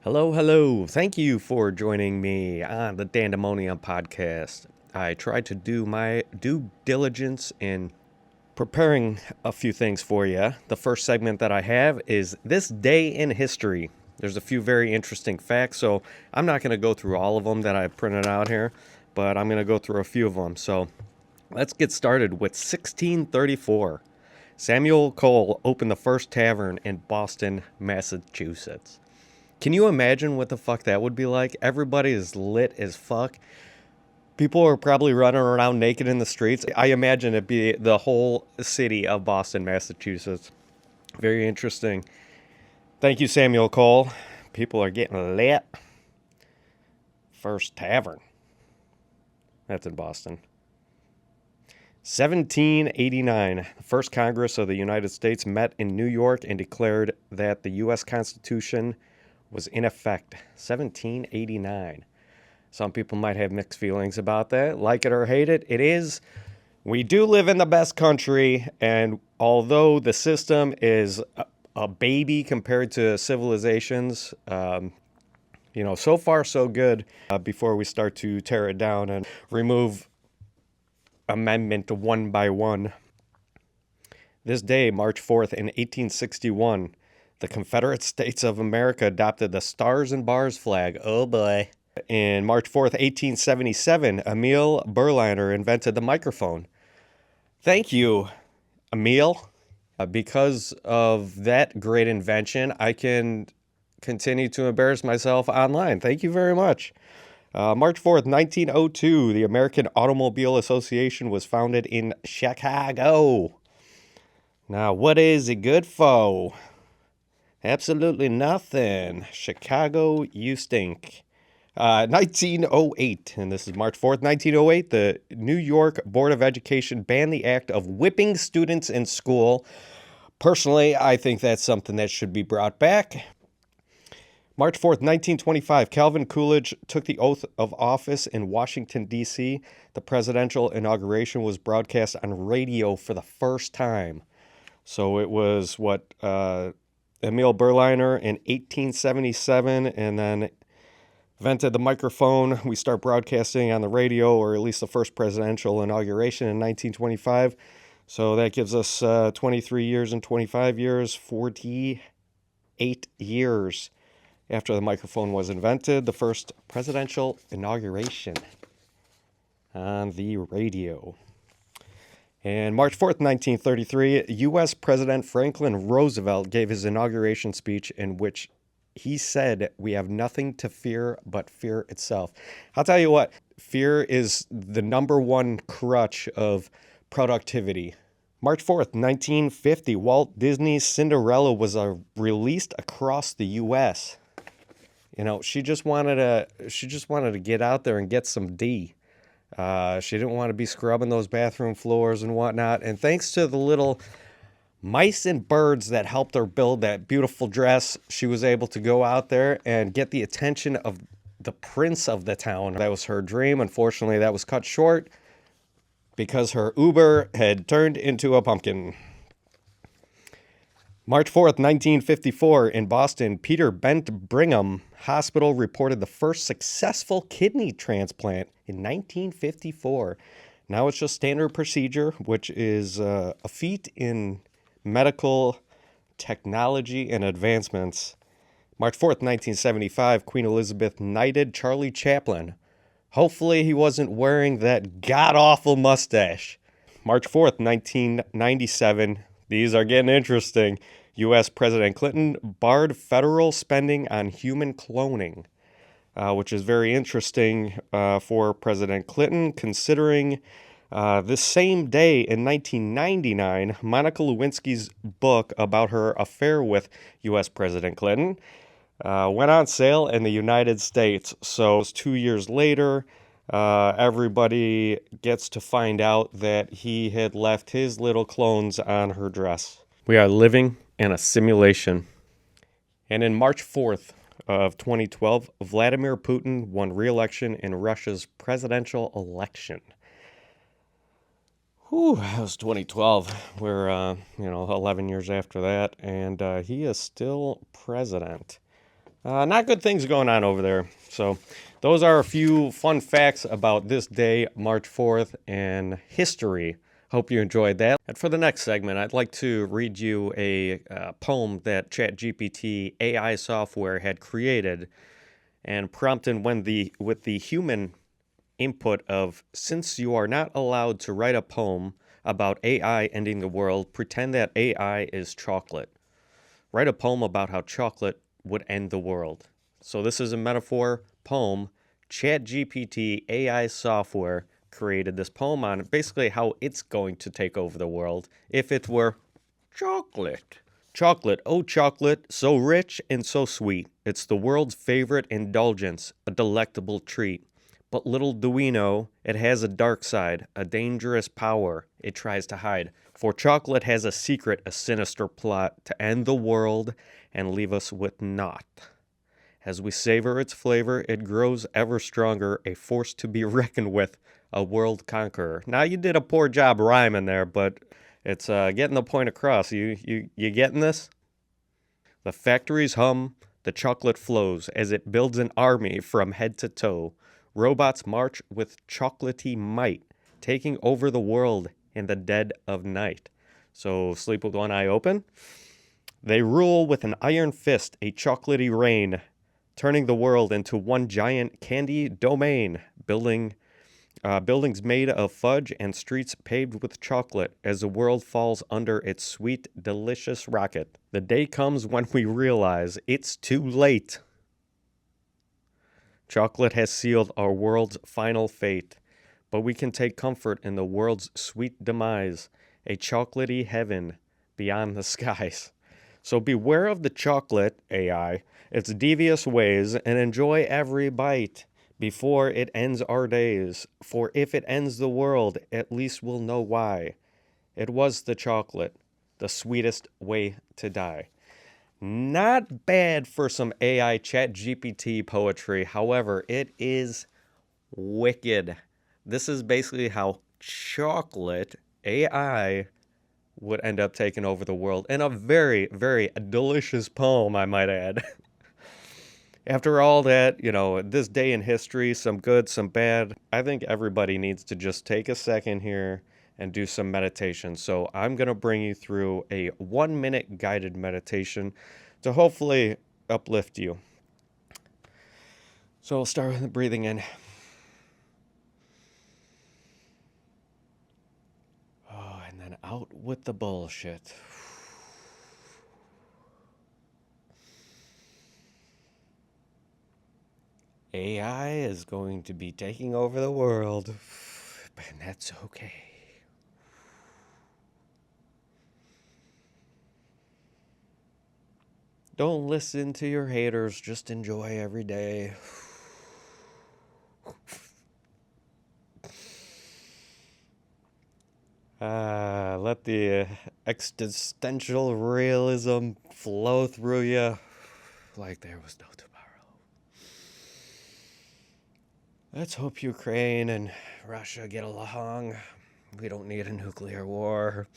Hello, hello. Thank you for joining me on the Dandemonium podcast. I tried to do my due diligence in preparing a few things for you. The first segment that I have is This Day in History. There's a few very interesting facts, so I'm not going to go through all of them that I printed out here, but I'm going to go through a few of them. So let's get started with 1634. Samuel Cole opened the first tavern in Boston, Massachusetts. Can you imagine what the fuck that would be like? Everybody is lit as fuck. People are probably running around naked in the streets. I imagine it'd be the whole city of Boston, Massachusetts. Very interesting. Thank you, Samuel Cole. People are getting lit. First tavern. That's in Boston. 1789. The first Congress of the United States met in New York and declared that the U.S. Constitution was in effect. 1789. Some people might have mixed feelings about that. Like it or hate it, it is. We do live in the best country, and although the system is a baby compared to civilizations, so far so good before we start to tear it down and remove amendment one by one. This day, March 4th in 1861, the Confederate States of America adopted the Stars and Bars flag. Oh boy. In March 4th, 1877, Emil Berliner invented the microphone. Thank you, Emil. Because of that great invention, I can continue to embarrass myself online. Thank you very much. March 4th, 1902, the American Automobile Association was founded in Chicago. Now, what is it good for? Absolutely nothing. Chicago, you stink. 1908, and this is March 4th, 1908, the New York Board of Education banned the act of whipping students in school. Personally, I think that's something that should be brought back. March 4th, 1925, Calvin Coolidge took the oath of office in Washington, D.C. The presidential inauguration was broadcast on radio for the first time. So it was, Emil Berliner in 1877, and then invented the microphone. We start broadcasting on the radio, or at least the first presidential inauguration in 1925. So that gives us 23 years and 25 years, 48 years after the microphone was invented, the first presidential inauguration on the radio. And March 4th, 1933, U.S. President Franklin Roosevelt gave his inauguration speech in which he said, "We have nothing to fear but fear itself." I'll tell you what, fear is the number one crutch of productivity. March 4th, 1950, Walt Disney's Cinderella was released across the U.S. She just wanted to get out there and get some D. She didn't want to be scrubbing those bathroom floors and whatnot. And thanks to the little mice and birds that helped her build that beautiful dress, she was able to go out there and get the attention of the prince of the town. That was her dream. Unfortunately, that was cut short because her Uber had turned into a pumpkin. March 4th, 1954, in Boston, Peter Bent Brigham Hospital reported the first successful kidney transplant in 1954. Now it's just standard procedure, which is a feat in medical technology and advancements. March 4th, 1975, Queen Elizabeth knighted Charlie Chaplin. Hopefully he wasn't wearing that god-awful mustache. March 4th, 1997, these are getting interesting. U.S. President Clinton barred federal spending on human cloning, which is very interesting for President Clinton, considering this same day in 1999, Monica Lewinsky's book about her affair with U.S. President Clinton went on sale in the United States. So 2 years later, everybody gets to find out that he had left his little clones on her dress. We are living in a simulation. And in March 4th of 2012, Vladimir Putin won re-election in Russia's presidential election. Whew, that was 2012. We're, 11 years after that, and he is still president. Not good things going on over there. So, those are a few fun facts about this day, March 4th, and history. Hope you enjoyed that. And for the next segment, I'd like to read you a poem that ChatGPT AI software had created and prompted with the human input of, since you are not allowed to write a poem about AI ending the world, pretend that AI is chocolate. Write a poem about how chocolate would end the world. So this is a metaphor poem. ChatGPT AI software created this poem on basically how it's going to take over the world if it were chocolate. Chocolate, oh chocolate, so rich and so sweet. It's the world's favorite indulgence, a delectable treat. But little do we know, it has a dark side, a dangerous power it tries to hide. For chocolate has a secret, a sinister plot to end the world and leave us with naught. As we savor its flavor, it grows ever stronger, a force to be reckoned with, a world conqueror. Now, you did a poor job rhyming there, but it's getting the point across. You getting this? The factories hum, the chocolate flows as it builds an army from head to toe. Robots march with chocolatey might, taking over the world in the dead of night. So sleep with one eye open. They rule with an iron fist, a chocolatey rain, turning the world into one giant candy domain, buildings made of fudge and streets paved with chocolate as the world falls under its sweet, delicious rocket. The day comes when we realize it's too late. Chocolate has sealed our world's final fate, but we can take comfort in the world's sweet demise, a chocolatey heaven beyond the skies. So beware of the chocolate, AI, its devious ways, and enjoy every bite before it ends our days. For if it ends the world, at least we'll know why. It was the chocolate, the sweetest way to die. Not bad for some AI chat GPT poetry. However, it is wicked. This is basically how chocolate AI would end up taking over the world in a very, very delicious poem, I might add. After all that, this day in history, some good, some bad, I think everybody needs to just take a second here and do some meditation. So I'm going to bring you through a 1-minute guided meditation to hopefully uplift you. So we'll start with the breathing in. Oh, and then out with the bullshit. AI is going to be taking over the world, and that's okay. Don't listen to your haters, just enjoy every day. Let the existential realism flow through you like there was no tomorrow. Let's hope Ukraine and Russia get along. We don't need a nuclear war.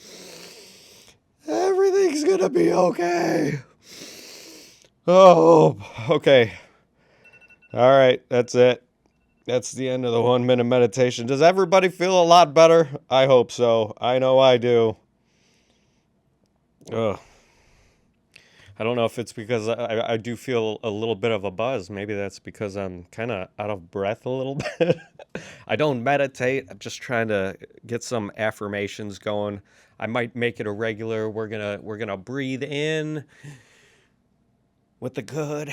Everything's gonna be okay. Oh, okay. All right, that's it. That's the end of the 1-minute meditation. Does everybody feel a lot better? I hope so. I know I do. Ugh. I don't know if it's because I do feel a little bit of a buzz. Maybe that's because I'm kind of out of breath a little bit. I don't meditate. I'm just trying to get some affirmations going. I might make it a regular. We're gonna breathe in with the good,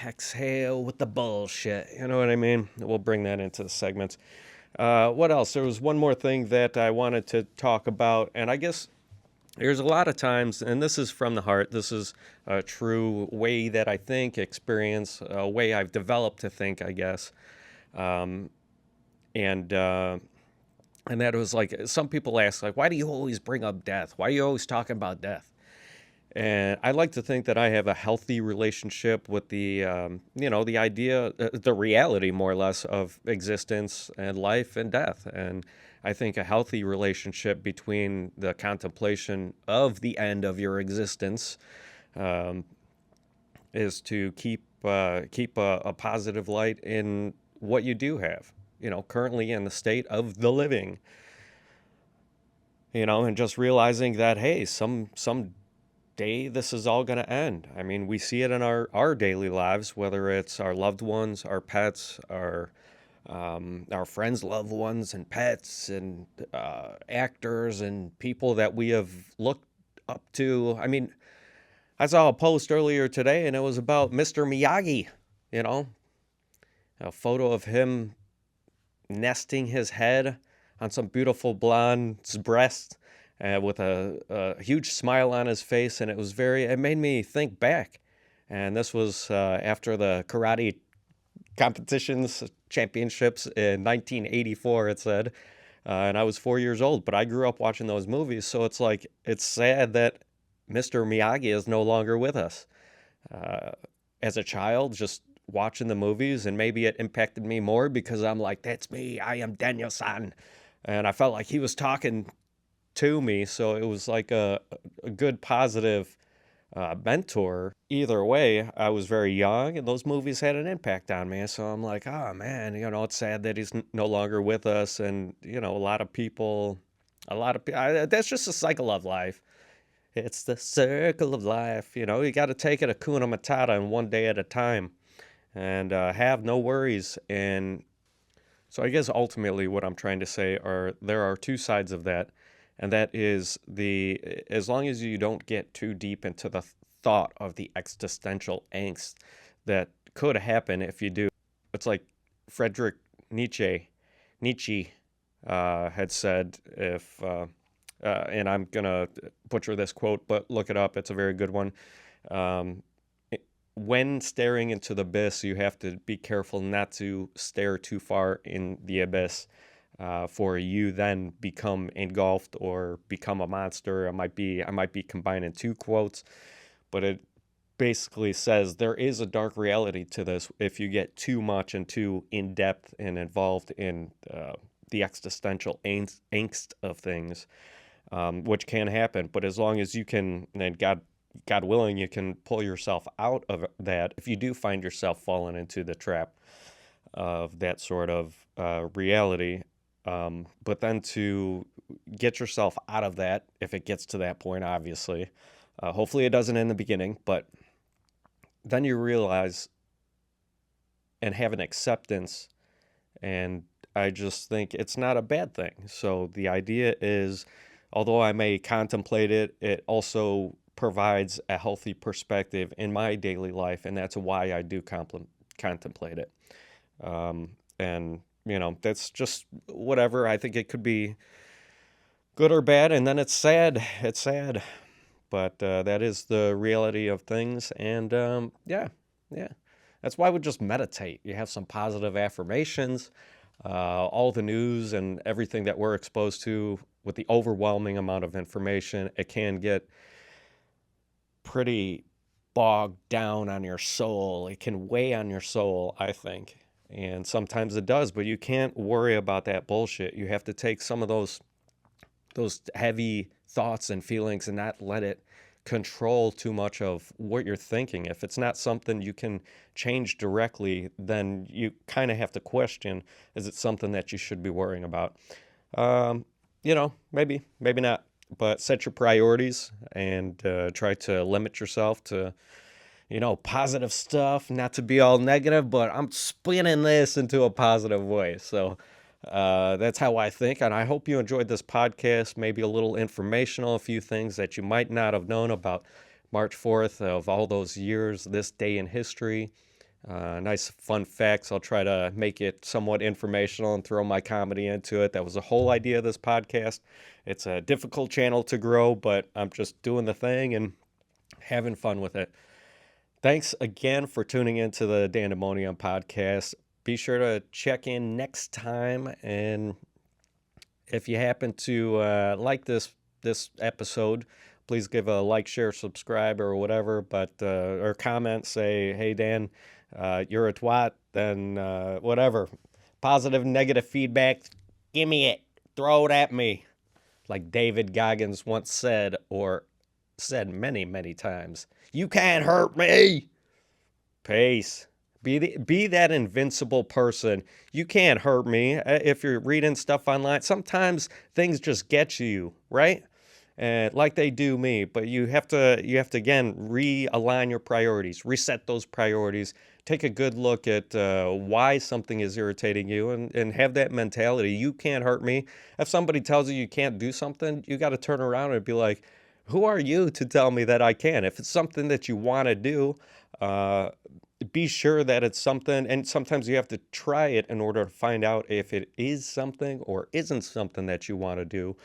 exhale with the bullshit. You know what I mean? We'll bring that into the segments. What else? There was one more thing that I wanted to talk about, and I guess there's a lot of times, and this is from the heart, this is a true way that I think, experience, a way I've developed to think, I guess. Um, and that was like, some people ask, like, why do you always bring up death? Why are you always talking about death? And I like to think that I have a healthy relationship with the idea, the reality, more or less, of existence and life and death. And I think a healthy relationship between the contemplation of the end of your existence, is to keep a positive light in what you do have. Currently in the state of the living. And just realizing that, hey, some day this is all going to end. I mean, we see it in our daily lives, whether it's our loved ones, our pets, our friends, loved ones, and pets, and actors, and people that we have looked up to. I mean, I saw a post earlier today, and it was about Mr. Miyagi. You know, a photo of him nesting his head on some beautiful blonde's breast, with a huge smile on his face, and it made me think back. And this was after the karate competitions, championships in 1984, it said. And I was 4 years old, but I grew up watching those movies, so it's sad that Mr. Miyagi is no longer with us. As a child, just watching the movies, and maybe it impacted me more because I'm like, that's me, I am Daniel-san. And I felt like he was talking to me, so it was like a good positive mentor. Either way, I was very young, and those movies had an impact on me. So I'm like, oh man, it's sad that he's no longer with us. And a lot of people, that's just a cycle of life. It's the circle of life. You got to take it Hakuna Matata and one day at a time, and have no worries. And so I guess ultimately what I'm trying to say there are two sides of that. And that is as long as you don't get too deep into the thought of the existential angst that could happen if you do. It's like Friedrich Nietzsche had said, and I'm going to butcher this quote, but look it up. It's a very good one. When staring into the abyss, you have to be careful not to stare too far in the abyss. For you then become engulfed or become a monster. I might be combining two quotes, but it basically says there is a dark reality to this if you get too much and too in depth and involved in the existential angst of things, which can happen. But as long as you can, and God willing, you can pull yourself out of that if you do find yourself falling into the trap of that sort of reality. But then to get yourself out of that, if it gets to that point, obviously, hopefully it doesn't in the beginning, but then you realize and have an acceptance, and I just think it's not a bad thing. So the idea is, although I may contemplate it, it also provides a healthy perspective in my daily life, and that's why I do contemplate it. And that's just whatever. I think it could be good or bad, and then it's sad. It's sad, but that is the reality of things. And yeah, that's why we just meditate. You have some positive affirmations. All the news and everything that we're exposed to, with the overwhelming amount of information, it can get pretty bogged down on your soul. It can weigh on your soul, I think. And sometimes it does, but you can't worry about that bullshit. You have to take some of those heavy thoughts and feelings and not let it control too much of what you're thinking. If it's not something you can change directly, then you kind of have to question, is it something that you should be worrying about? Maybe not. But set your priorities and try to limit yourself to positive stuff, not to be all negative, but I'm spinning this into a positive way. So that's how I think. And I hope you enjoyed this podcast, maybe a little informational, a few things that you might not have known about March 4th of all those years, this day in history. Nice fun facts. I'll try to make it somewhat informational and throw my comedy into it. That was the whole idea of this podcast. It's a difficult channel to grow, but I'm just doing the thing and having fun with it. Thanks again for tuning into the Dandemonium podcast. Be sure to check in next time. And if you happen to like this episode, please give a like, share, subscribe, or whatever. But or comment, say, hey, Dan, you're a twat, then whatever. Positive, negative feedback, give me it. Throw it at me. Like David Goggins once said, or said many, many times, you can't hurt me. Peace. Be that invincible person. You can't hurt me. If you're reading stuff online, sometimes things just get you, right? And like they do me, but you have to again realign your priorities, reset those priorities, take a good look at why something is irritating you, and have that mentality. You can't hurt me. If somebody tells you you can't do something, you got to turn around and be like, who are you to tell me that I can? If it's something that you want to do, uh, be sure that it's something, and sometimes you have to try it in order to find out if it is something or isn't something that you want to do.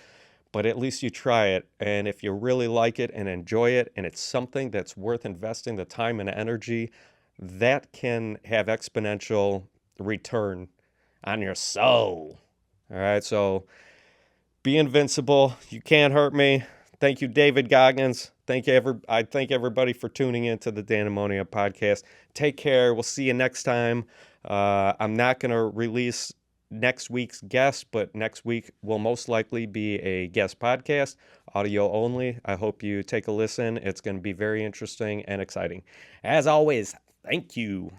But at least you try it. And if you really like it and enjoy it, and it's something that's worth investing the time and energy, that can have exponential return on your soul. All right. So be invincible. You can't hurt me. Thank you, David Goggins. I thank everybody for tuning into the Dan Ammonia podcast. Take care. We'll see you next time. I'm not going to release next week's guest, but next week will most likely be a guest podcast, audio only. I hope you take a listen. It's going to be very interesting and exciting. As always, thank you.